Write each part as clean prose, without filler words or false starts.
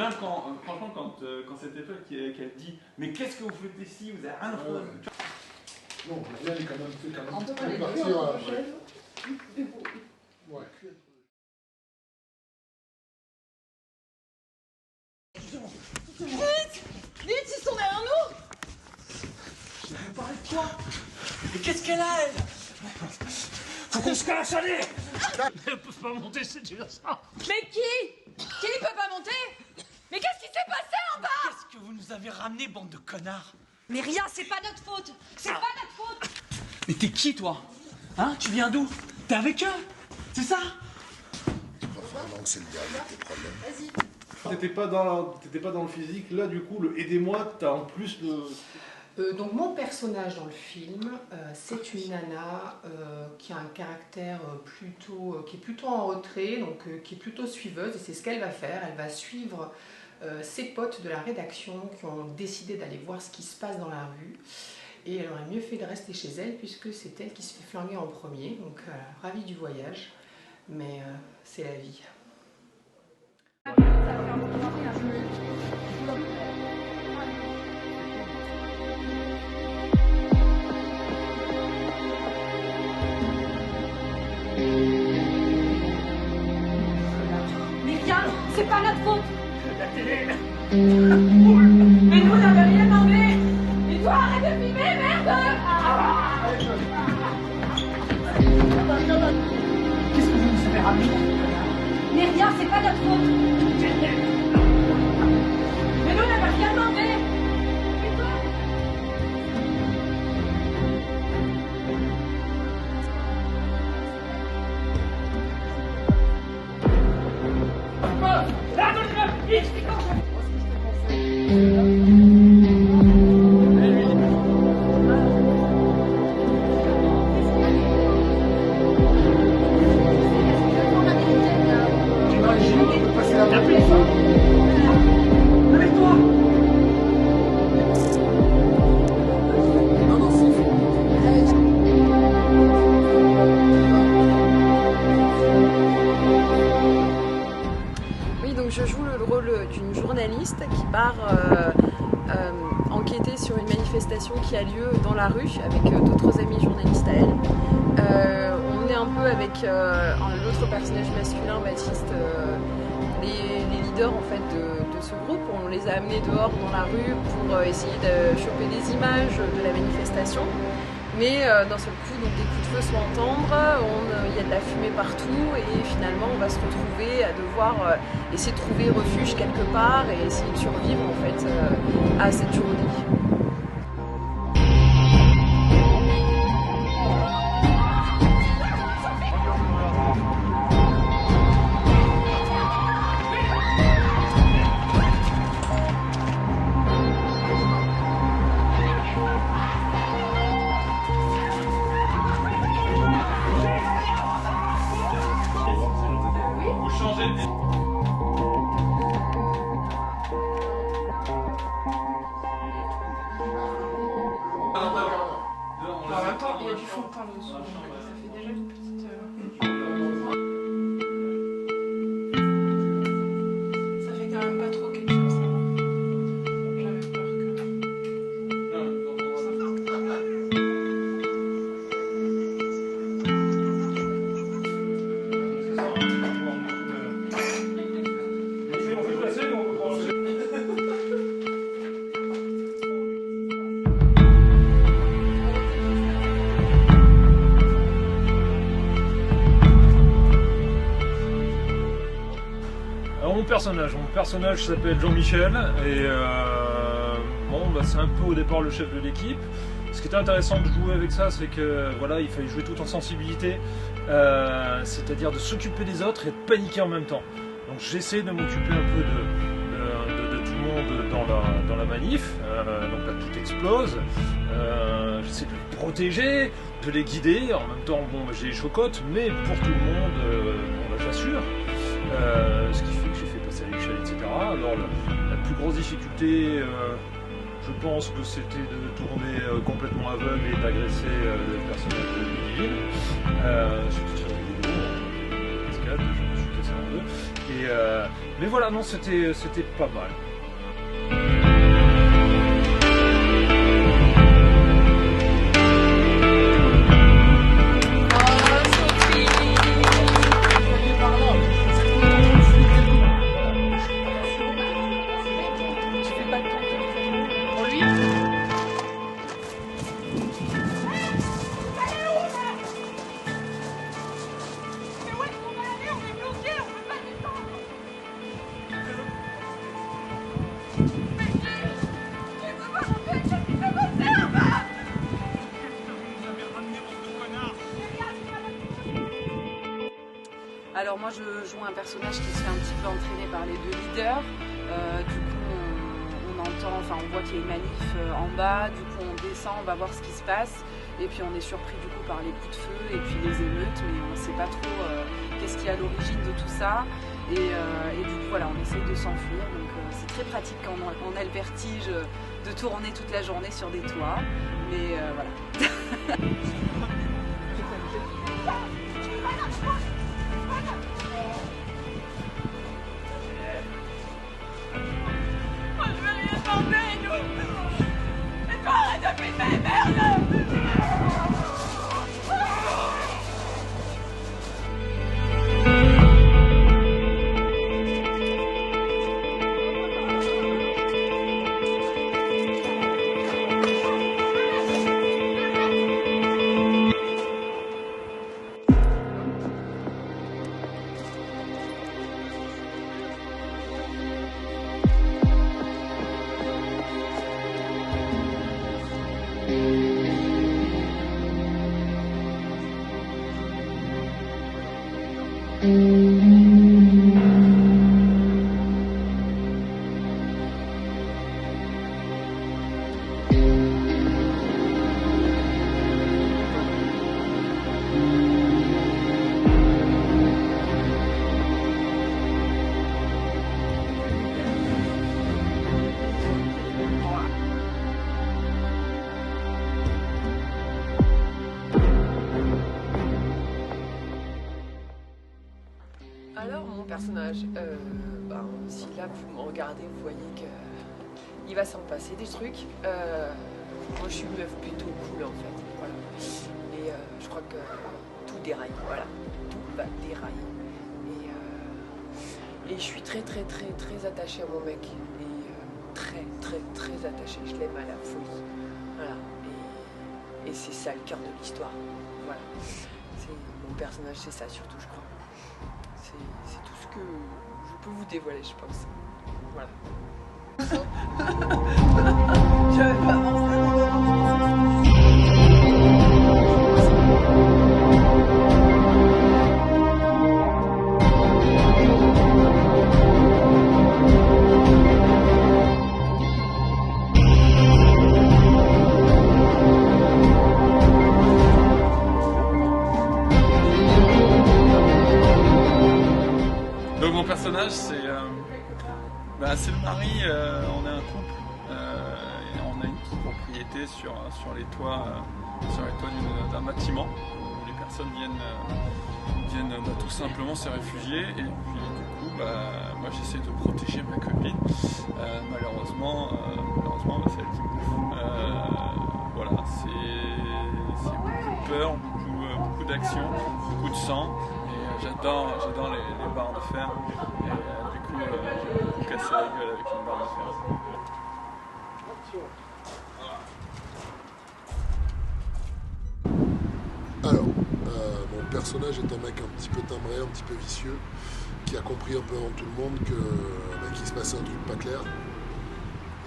même quand, franchement, quand cette époque qu'elle dit « Mais qu'est-ce que vous faites ici? Vous avez rien à foutre !» Non, Marianne est quand même fait quand même. On peut pas les deux partir, en prochaine. Ouais. Vite! Vite, ils sont derrière nous! Je vais parler de toi. Mais qu'est-ce qu'elle a, elle? Faut qu'on se cache, allez! Elle peut pas monter, c'est déjà ça. Mais qui peut pas monter? Mais qu'est-ce qui s'est passé en bas? Qu'est-ce que vous nous avez ramené, bande de connards? Mais rien, c'est pas notre faute! C'est pas notre faute! Mais t'es qui, toi? Hein? Tu viens d'où? T'es avec eux? C'est ça? Vraiment que c'est le dernier de tes problèmes. Vas-y. T'étais pas dans le physique, là du coup le aidez-moi, t'as en plus le... Donc mon personnage dans le film, c'est une nana qui a un caractère qui est plutôt en retrait, donc qui est plutôt suiveuse, et c'est ce qu'elle va faire. Elle va suivre ses potes de la rédaction qui ont décidé d'aller voir ce qui se passe dans la rue, et elle aurait mieux fait de rester chez elle puisque c'est elle qui se fait flinguer en premier, donc ravie du voyage, mais c'est la vie. Mais rien, c'est pas notre faute! La télé! Mais nous, on n'avait rien demandé! Mais toi, arrête de filmer, merde! Qu'est-ce que vous nous avez ramené? Mais rien, c'est pas notre faute! Mais nous, on n'avait rien demandé! Et toi? Oui, donc je joue le rôle d'une journaliste qui part enquêter sur une manifestation qui a lieu dans la rue avec d'autres amis journalistes à elle. On est un peu avec l'autre personnage masculin, Baptiste, les leaders en fait de ce groupe. On les a amenés dehors dans la rue pour essayer de choper des images de la manifestation. Mais d'un seul coup, donc, des coups de feu sont à entendre, il y a de la fumée partout et finalement on va se retrouver à devoir essayer de trouver refuge quelque part et essayer de survivre en fait à cette journée. Vous changez de... En même temps, il y a du fond de teint dessous, donc ça fait déjà une petite... Ça fait quand même pas trop quelque chose, ça va. J'avais peur Alors mon personnage s'appelle Jean-Michel et bon, bah, c'est un peu au départ le chef de l'équipe. Ce qui était intéressant de jouer avec ça, c'est que voilà, il fallait jouer tout en sensibilité, c'est-à-dire de s'occuper des autres et de paniquer en même temps. Donc j'essaie de m'occuper un peu de tout le monde dans la manif, donc là tout explose. J'essaie de les protéger, de les guider. En même temps, bon, j'ai les chocottes, mais pour tout le monde, bon, bah, j'assure. Ce qui fait que j'ai fait passer à l'échelle, etc. Alors la plus grosse difficulté, je pense que c'était de tourner complètement aveugle et d'agresser le personnage de Ludivine. Surtout sur la vidéo, cascade, je me suis cassé en deux. Mais voilà, non, c'était pas mal. Alors moi je joue un personnage qui se fait un petit peu entraîner par les deux leaders. Du coup on entend, enfin on voit qu'il y a une manif en bas, du coup on descend, on va voir ce qui se passe. Et puis on est surpris du coup par les coups de feu et puis les émeutes, mais on ne sait pas trop qu'est-ce qui est à l'origine de tout ça. Et du coup voilà, on essaye de s'enfuir. Donc c'est très pratique quand on a le vertige de tourner toute la journée sur des toits. Mais voilà. Alors mon personnage, si là vous me regardez, vous voyez qu'il va s'en passer des trucs. Moi je suis une meuf plutôt cool en fait, voilà. Et je crois que tout déraille, voilà, tout va dérailler. Et je suis très attachée à mon mec. Et très attachée, je l'aime à la folie. Voilà. Et c'est ça le cœur de l'histoire. Voilà. Mon personnage, c'est ça surtout, je crois. C'est tout ce que je peux vous dévoiler, je pense. Voilà. J'avais pas Donc mon personnage c'est le mari, on est un couple et on a une petite propriété sur les toits d'un bâtiment où les personnes viennent tout simplement se réfugier et puis du coup moi j'essaie de protéger ma copine, malheureusement c'est elle qui bouffe. Voilà, c'est beaucoup de peur, beaucoup d'action, beaucoup de sang. J'adore les barres de fer et du coup j'ai beaucoup cassé la gueule avec une barre de fer. Alors, mon personnage est un mec un petit peu timbré, un petit peu vicieux, qui a compris un peu avant tout le monde qu'il se passait un truc pas clair.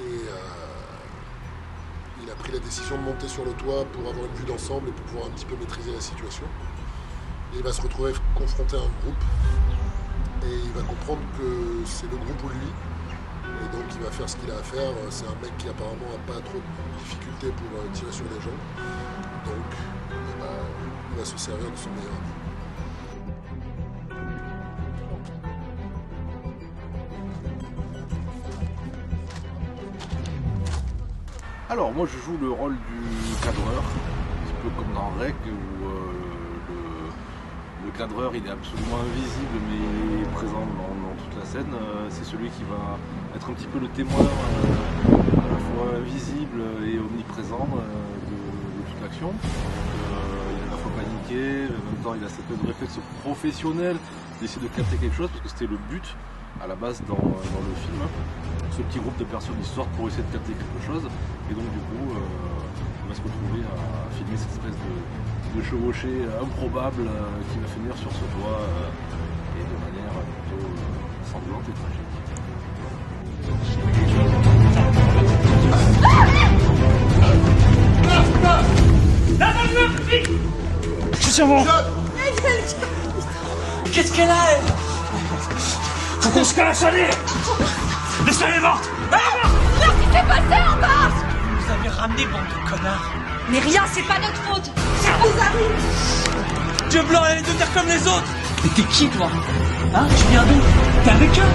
Et il a pris la décision de monter sur le toit pour avoir une vue d'ensemble et pour pouvoir un petit peu maîtriser la situation. Et il va se retrouver confronté à un groupe et il va comprendre que c'est le groupe ou lui. Et donc il va faire ce qu'il a à faire. C'est un mec qui apparemment n'a pas trop de difficultés pour tirer sur les gens. Donc il va se servir de son meilleur ami. Alors moi je joue le rôle du cadreur, un petit peu comme dans Rec où le cadreur, il est absolument invisible, mais il est présent dans toute la scène. C'est celui qui va être un petit peu le témoin, à la fois invisible et omniprésent de toute l'action. Il est à la fois paniqué, en même temps il a cette réflexe professionnel d'essayer de capter quelque chose, parce que c'était le but à la base dans le film. Ce petit groupe de personnes ils sortent pour essayer de capter quelque chose, et donc du coup on va se retrouver à filmer cette espèce de chevauchée improbable qui va finir sur ce toit et de manière plutôt sanglante et tragique. Je suis bon. Qu'est-ce qu'elle a, elle? Faut qu'on se cache, allez. Laissez-la morte. Qu'est-ce qui s'est passé en bas? Vous nous avez ramené, bande de connards. Mais rien, c'est pas notre faute. Ça vous arrive. Dieu blanc, elle est devenir comme les autres. Mais t'es qui, toi? Hein? Tu viens d'où? T'es avec eux?